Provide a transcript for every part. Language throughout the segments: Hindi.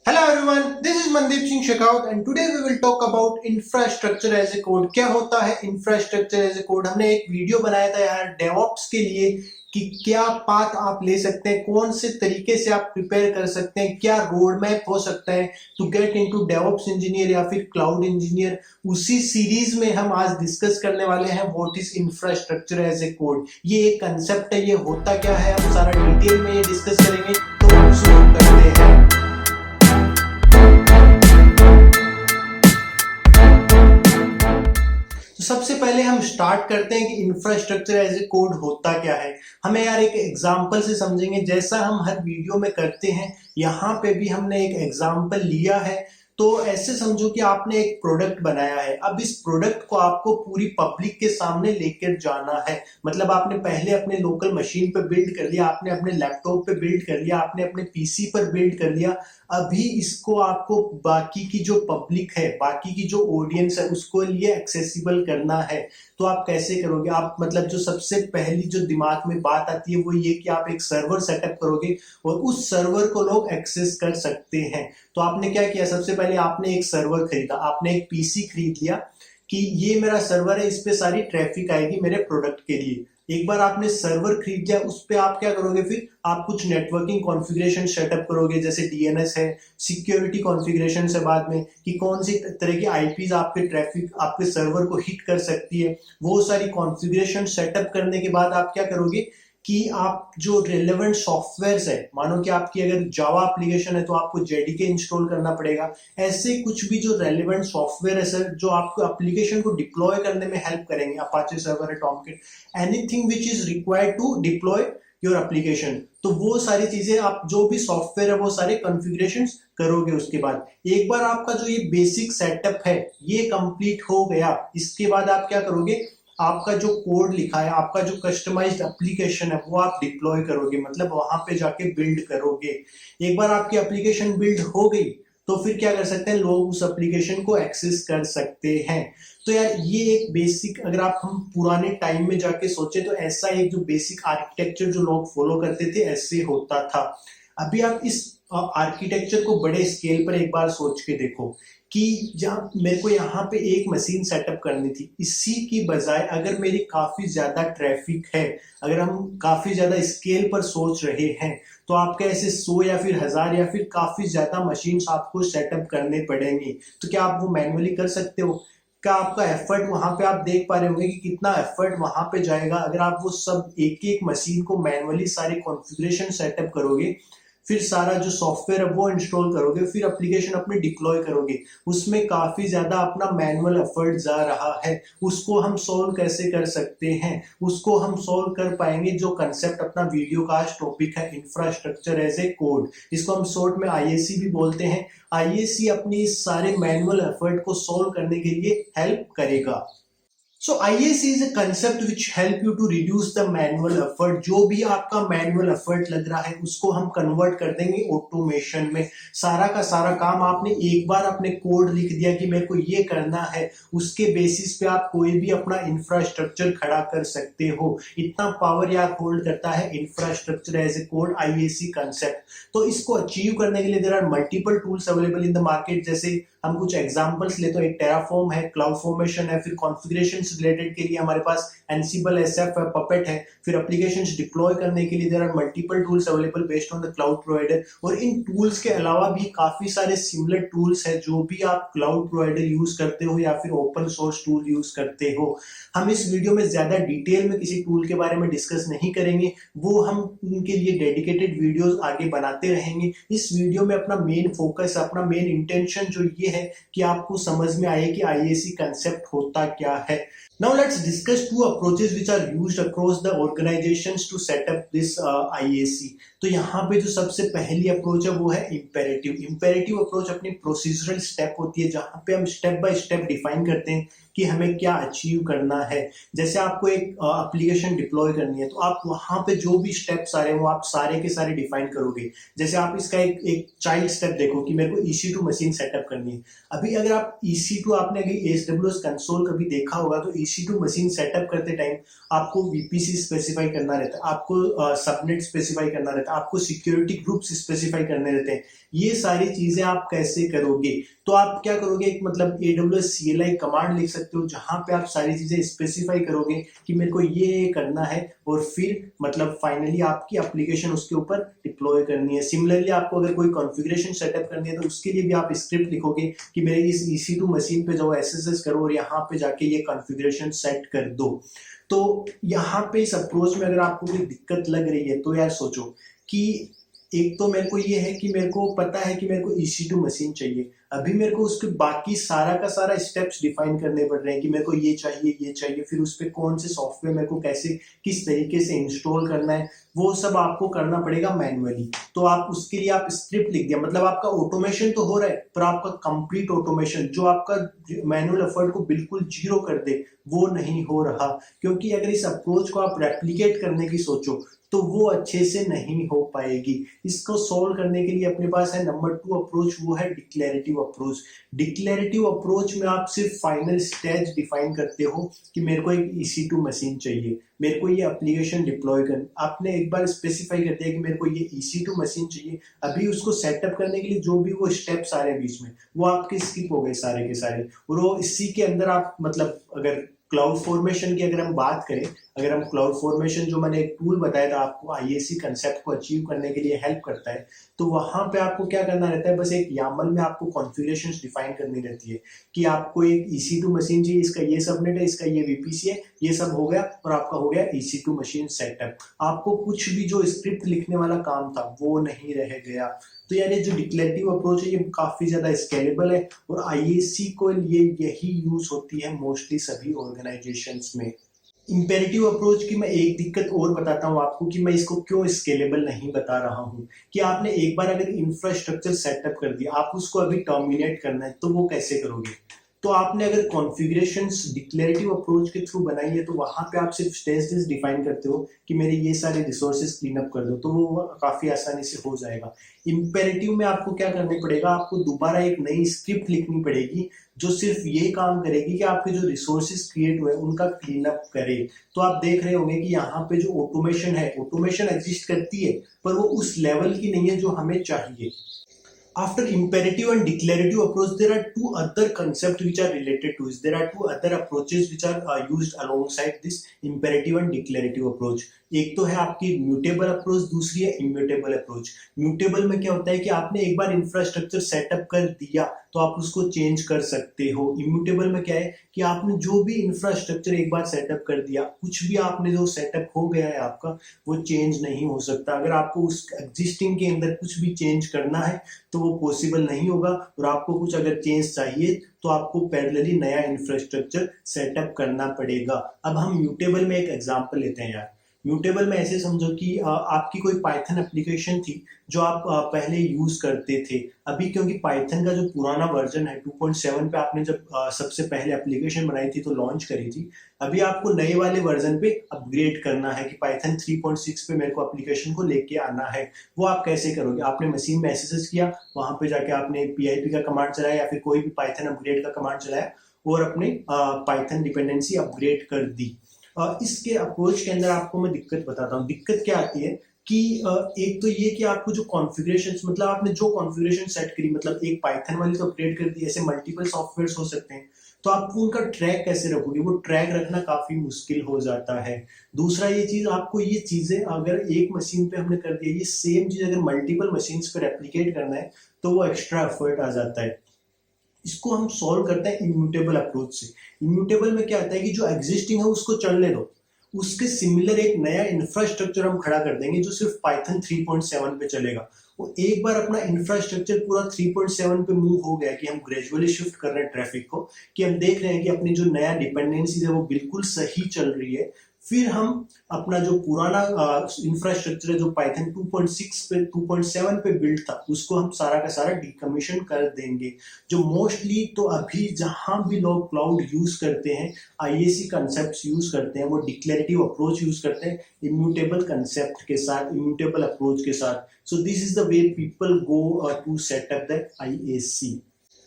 Hello everyone, this is Mandeep Singh Shekhaut and today we will talk about infrastructure as a code। क्या होता है infrastructure as a code? हमने एक वीडियो बनाया था यार डेवऑप्स के लिए कि क्या पाथ आप ले सकते हैं, कौन से तरीके से आप प्रिपेयर कर सकते हैं, क्या रोड मैप हो सकता है to get into DevOps engineer या फिर क्लाउड इंजीनियर। उसी सीरीज में हम आज डिस्कस करने वाले हैं what is infrastructure as a code. ये एक कंसेप्ट है, ये होता क्या है, हम सारा डिटेल में ये डिस्कस करेंगे। तो हम शुरू करते हैं। सबसे पहले हम स्टार्ट करते हैं कि इंफ्रास्ट्रक्चर एज ए कोड होता क्या है। हमें यार एक एग्जांपल से समझेंगे, जैसा हम हर वीडियो में करते हैं। यहाँ पे भी हमने एक एग्जांपल लिया है। तो ऐसे समझो कि आपने एक प्रोडक्ट बनाया है। अब इस प्रोडक्ट को आपको पूरी पब्लिक के सामने लेकर जाना है। मतलब आपने पहले अपने लोकल मशीन पे बिल्ड कर लिया, आपने अपने लैपटॉप पे बिल्ड कर लिया, आपने अपने पीसी पर बिल्ड कर लिया। अभी इसको आपको बाकी की जो पब्लिक है, बाकी की जो ऑडियंस है, उसको लिए एक्सेसिबल करना है। तो आप कैसे करोगे? आप मतलब जो सबसे पहली जो दिमाग में बात आती है वो ये कि आप एक सर्वर सेटअप करोगे और उस सर्वर को लोग एक्सेस कर सकते हैं। तो आपने क्या किया? सबसे पहले आपने एक सर्वर खरीदा, आपने एक पीसी खरीद लिया कि ये मेरा सर्वर है, इस पे सारी ट्रैफिक आएगी मेरे प्रोडक्ट के लिए। एक बार आपने सर्वर खरीद लिया, उस पे आप क्या करोगे? फिर आप कुछ नेटवर्किंग कॉन्फ़िगरेशन सेटअप करोगे, जैसे डीएनएस है, सिक्योरिटी कॉन्फ़िगरेशन से बाद में कि कौन सी तरह की आईपीज आपके ट्रैफिक आपके सर्वर को हिट कर सकती है। वो सारी कॉन्फ़िगरेशन सेटअप करने के बाद आप क्या करोगे कि आप जो रिलेवेंट सॉफ्टवेयर्स है, मानो कि आपकी अगर जावा एप्लीकेशन है तो आपको जेडीके इंस्टॉल करना पड़ेगा। ऐसे कुछ भी जो रेलेवेंट सॉफ्टवेयर है सर, जो आपको एप्लीकेशन को डिप्लॉय करने में हेल्प करेंगे, अपाचे सर्वर है, Tomcat, anything which is required to deploy your application. तो वो सारी चीजें आप जो भी सॉफ्टवेयर है वो सारे कॉन्फ़िगरेशंस करोगे। उसके बाद एक बार आपका जो ये बेसिक सेटअप है ये कंप्लीट हो गया, इसके बाद आप क्या करोगे? आपका जो कोड लिखा है, आपका जो कस्टमाइज्ड एप्लीकेशन है वो आप डिप्लॉय करोगे, मतलब वहां पे जाके बिल्ड करोगे। एक बार आपकी एप्लीकेशन बिल्ड हो गई तो फिर क्या कर सकते हैं? लोग उस एप्लीकेशन को एक्सेस कर सकते हैं। तो यार ये एक बेसिक, अगर आप हम पुराने टाइम में जाके सोचे तो ऐसा एक जो बेसिक आर्किटेक्चर जो लोग फॉलो करते थे ऐसे होता था। अभी आप इस आर्किटेक्चर को बड़े स्केल पर एक बार सोच के देखो कि जब मेरे को यहाँ पे एक मशीन सेटअप करनी थी, इसी की बजाय अगर मेरी काफी ज्यादा ट्रैफिक है, अगर हम काफी ज्यादा स्केल पर सोच रहे हैं, तो आपके ऐसे 100 या फिर 1000 या फिर काफी ज्यादा मशीन आपको सेटअप करने पड़ेंगे। तो क्या आप वो मैन्युअली कर सकते हो? क्या आपका एफर्ट वहां पे आप देख पा रहे होंगे कि कितना एफर्ट वहां पे जाएगा अगर आप वो सब एक एक मशीन को मैन्युअली सारे कॉन्फ़िगरेशन सेटअप करोगे, फिर सारा जो सॉफ्टवेयर है वो इंस्टॉल करोगे, फिर एप्लीकेशन अपनी डिप्लॉय करोगे। उसमें काफी ज्यादा अपना मैनुअल एफर्ट जा रहा है। उसको हम सोल्व कैसे कर सकते हैं? उसको हम सोल्व कर पाएंगे जो कंसेप्ट अपना वीडियो का आज टॉपिक है, इंफ्रास्ट्रक्चर एज ए कोड। इसको हम शॉर्ट में आईएसी भी बोलते हैं। आईएसी अपनी सारे मैनुअल एफर्ट को सोल्व करने के लिए हेल्प करेगा। So IAC is a concept which help you to reduce the manual effort. जो भी आपका मैनुअल एफर्ट लग रहा है उसको हम कन्वर्ट कर देंगे ऑटोमेशन में। सारा का सारा काम आपने एक बार अपने कोड लिख दिया कि मेरे को ये करना है, उसके बेसिस पे आप कोई भी अपना इंफ्रास्ट्रक्चर खड़ा कर सकते हो। इतना पावर यार होल्ड करता है infrastructure as a code IAC concept. तो इसको अचीव करने के लिए there are multiple tools available in the market. जैसे हम कुछ एग्जांपल्स ले तो एक टेराफॉर्म है, क्लाउड फॉर्मेशन है, फिर कॉन्फ़िगरेशंस रिलेटेड के लिए हमारे पास एनसिबल, एसएफ है, पपेट है। फिर एप्लीकेशंस डिप्लॉय करने के लिए there are multiple tools available based on the cloud provider. और इन टूल्स के अलावा भी काफी सारे सिमिलर टूल्स है जो भी आप क्लाउड प्रोवाइडर यूज करते हो या फिर ओपन सोर्स टूल यूज करते हो। हम इस वीडियो में ज्यादा डिटेल में किसी टूल के बारे में डिस्कस नहीं करेंगे, वो हम उनके लिए डेडिकेटेड वीडियोस आगे बनाते रहेंगे। इस वीडियो में अपना मेन फोकस, अपना मेन इंटेंशन जो ये है कि आपको समझ में आए कि IAC कंसेप्ट होता क्या है। Now let's discuss two approaches which are used across the organizations to set up this IAC। तो यहाँ पे जो सबसे पहली अप्रोच है वो है इम्पेरेटिव। इम्पेरेटिव अप्रोच अपनी प्रोसीजरल स्टेप होती है जहाँ पे हम स्टेप बाय स्टेप डिफाइन करते हैं कि हमें क्या अचीव करना है। जैसे आपको एक एप्लीकेशन डिप्लॉय करनी है तो आप वहां पे जो भी स्टेप्स आ रहे हैं वो आप सारे के सारे डिफाइन करोगे। जैसे आप इसका एक चाइल्ड स्टेप देखो कि मेरे को EC2 मशीन सेटअप करनी है। अभी अगर आप EC2 आपने अगर AWS कंसोल कभी देखा होगा तो EC2 मशीन सेटअप करते टाइम आपको VPC स्पेसिफाई करना रहता है, आपको सबनेट स्पेसिफाई करना रहता है, आपको सिक्योरिटी ग्रुप्स स्पेसिफाई करने रहते हैं। ये सारी चीजें आप कैसे करोगे? तो आप क्या करोगे, एक मतलब AWS CLI कमांड लिख सकते हो जहां पे आप सारी चीजें स्पेसिफाई करोगे कि मेरे को ये करना है, और फिर मतलब फाइनली आपकी एप्लीकेशन उसके ऊपर डिप्लॉय करनी है। सिमिलरली आपको अगर कोई कॉन्फ़िगरेशन सेटअप करनी है तो उसके लिए भी आप स्क्रिप्ट लिखोगे कि मेरे इस EC2 मशीन पे जाओ, SSH करो और यहाँ पे जाके ये कॉन्फ़िगरेशन सेट कर दो। तो यहाँ पे इस अप्रोच में अगर आपको कोई दिक्कत लग रही है तो यार सोचो कि एक तो मेरे को ये है कि मेरे को पता है कि मेरे को EC2 मशीन चाहिए, अभी मेरे को उसके बाकी सारा का सारा स्टेप्स डिफाइन करने पड़ रहे हैं कि मेरे को ये चाहिए, फिर उस पर कौन से सॉफ्टवेयर मेरे को कैसे किस तरीके से इंस्टॉल करना है, वो सब आपको करना पड़ेगा मैन्युअली। तो आप उसके लिए आप स्क्रिप्ट लिख दिया, मतलब आपका ऑटोमेशन तो हो रहा है पर आपका कंप्लीट ऑटोमेशन जो आपका मैनुअल एफर्ट को बिल्कुल जीरो कर दे वो नहीं हो रहा, क्योंकि अगर इस अप्रोच को आप रेप्लिकेट करने की सोचो तो वो अच्छे से नहीं हो पाएगी। इसको सॉल्व करने के लिए अपने पास है नंबर 2 अप्रोच, वो है डिक्लेरेटिव अप्रोच। डिक्लेरेटिव अप्रोच में आप सिर्फ फाइनल स्टेज डिफाइन करते हो कि मेरे को एक EC2 मशीन चाहिए, मेरे को ये एप्लीकेशन डिप्लॉय कर, आपने एक बार स्पेसिफाई कर दिया कि मेरे को ये EC2 मशीन चाहिए। अभी उसको सेटअप करने के लिए जो भी वो स्टेप्स आ रहे हैं बीच में वो आपके स्किप हो गए सारे के सारे, और वो इसी के अंदर आप मतलब अगर क्लाउड फॉर्मेशन की अगर हम बात करें, अगर हम क्लाउड फॉर्मेशन जो मैंने एक टूल बताया था आपको IAC कंसेप्ट को अचीव करने के लिए हेल्प करता है, तो वहां पे आपको क्या करना रहता है, बस एक YAML में आपको कॉन्फ़िगरेशंस डिफाइन करनी रहती है कि आपको एक EC2 मशीन चाहिए, इसका ये सबनेट है, इसका ये VPC है, ये सब हो गया और आपका हो गया EC2 मशीन सेटअप। आपको कुछ भी जो स्क्रिप्ट लिखने वाला काम था वो नहीं रह गया। तो यार ये जो डिक्लेरेटिव अप्रोच है ये काफी ज्यादा स्केलेबल है और IAC को लिए यही यूज होती है मोस्टली सभी ऑर्गेनाइजेशंस में। इंपेरेटिव अप्रोच की मैं एक दिक्कत और बताता हूँ आपको कि मैं इसको क्यों स्केलेबल नहीं बता रहा हूँ, कि आपने एक बार अगर इंफ्रास्ट्रक्चर सेटअप कर दिया, आप उसको अभी टर्मिनेट करना है तो वो कैसे करोगे? तो आपने अगर कॉन्फ़िगरेशंस डिक्लेरेटिव अप्रोच के थ्रू बनाई है तो वहां पे आप सिर्फ स्टेजेस डिफाइन करते हो कि मेरे ये सारे रिसोर्सेज क्लीन अप कर दो, तो वो काफी आसानी से हो जाएगा। इंपेरेटिव में आपको क्या करना पड़ेगा, आपको दोबारा एक नई स्क्रिप्ट लिखनी पड़ेगी जो सिर्फ ये काम करेगी कि आपके जो रिसोर्सेज क्रिएट हुए उनका क्लीन अप करे। तो आप देख रहे होंगे कि यहाँ पे जो ऑटोमेशन है, ऑटोमेशन एग्जिस्ट करती है पर वो उस लेवल की नहीं है जो हमें चाहिए। After imperative and declarative approach, there are two other concepts which are related to this. There are two other approaches which are used alongside this imperative and declarative approach. एक तो है आपकी म्यूटेबल अप्रोच, दूसरी है इम्यूटेबल अप्रोच। म्यूटेबल में क्या होता है कि आपने एक बार इंफ्रास्ट्रक्चर सेटअप कर दिया तो आप उसको चेंज कर सकते हो। इम्यूटेबल में क्या है कि आपने जो भी इंफ्रास्ट्रक्चर एक बार सेटअप कर दिया, कुछ भी आपने जो सेटअप हो गया है आपका वो चेंज नहीं हो सकता। अगर आपको उस एग्जिस्टिंग के अंदर कुछ भी चेंज करना है तो वो पॉसिबल नहीं होगा, और आपको कुछ अगर चेंज चाहिए तो आपको पैरेलली नया इंफ्रास्ट्रक्चर सेटअप करना पड़ेगा। अब हम म्यूटेबल में एक एग्जांपल लेते हैं यार। म्यूटेबल में ऐसे समझो कि आपकी कोई पाइथन एप्लीकेशन थी जो आप पहले यूज करते थे, अभी क्योंकि पाइथन का जो पुराना वर्जन है 2.7 पे आपने जब सबसे पहले एप्लीकेशन बनाई थी तो लॉन्च करी थी, अभी आपको नए वाले वर्जन पे अपग्रेड करना है कि पाइथन 3.6 पे मेरे को एप्लीकेशन को लेके आना है। वो आप कैसे करोगे? आपने मशीन में SSH किया, वहां पे जाके आपने PIP का कमांड चलाया या फिर कोई भी पाइथन अपग्रेड का कमांड चलाया और अपने पाइथन डिपेंडेंसी अपग्रेड कर दी। इसके अप्रोच के अंदर आपको मैं दिक्कत बताता हूँ। दिक्कत क्या आती है कि एक तो ये कि आपको जो कॉन्फ़िगरेशन, मतलब आपने जो कॉन्फ़िगरेशन सेट करी, मतलब एक पाइथन वाली तो अपग्रेड कर दी, ऐसे मल्टीपल सॉफ्टवेयर हो सकते हैं, तो आप उनका ट्रैक कैसे रखोगे? वो ट्रैक रखना काफी मुश्किल हो जाता है। दूसरा ये चीज, आपको ये चीजें अगर एक मशीन पे हमने कर दिया, ये सेम चीज अगर मल्टीपल मशीन पे रेप्लिकेट करना है तो वो एक्स्ट्रा एफर्ट आ जाता है। इसको हम सॉल्व करते हैं इम्यूटेबल अप्रोच से। इम्यूटेबल में क्या आता है कि जो एग्जिस्टिंग है उसको चलने दो, उसके सिमिलर एक नया इंफ्रास्ट्रक्चर हम खड़ा कर देंगे जो सिर्फ पाइथन 3.7 पे चलेगा। वो एक बार अपना इंफ्रास्ट्रक्चर पूरा 3.7 पे मूव हो गया कि हम ग्रेजुअली शिफ्ट कर रहे हैं ट्रैफिक को, कि हम देख रहे हैं कि अपनी जो नया डिपेंडेंसीज है वो बिल्कुल सही चल रही है, फिर हम अपना जो पुराना इंफ्रास्ट्रक्चर है जो पाइथन 2.6 पे 2.7 पे बिल्ड था उसको हम सारा का सारा डिकमीशन कर देंगे। जो मोस्टली तो अभी जहां भी लोग क्लाउड यूज करते हैं, IAC कंसेप्ट यूज करते हैं, वो डिक्लेरेटिव अप्रोच यूज करते हैं इम्यूटेबल कंसेप्ट के साथ, इम्यूटेबल अप्रोच के साथ। So this is the way people go to set up the IAC।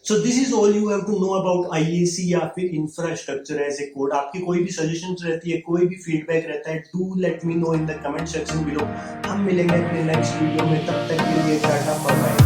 So this is all you have to know about IAC या फिर इंफ्रास्ट्रक्चर एज ए कोड। आपकी कोई भी सजेशन रहती है, कोई भी फीडबैक रहता है, do let me know in the comment section below. हम मिलेंगे अपने नेक्स्ट वीडियो में, तब तक के लिए टाटा बाय बाय।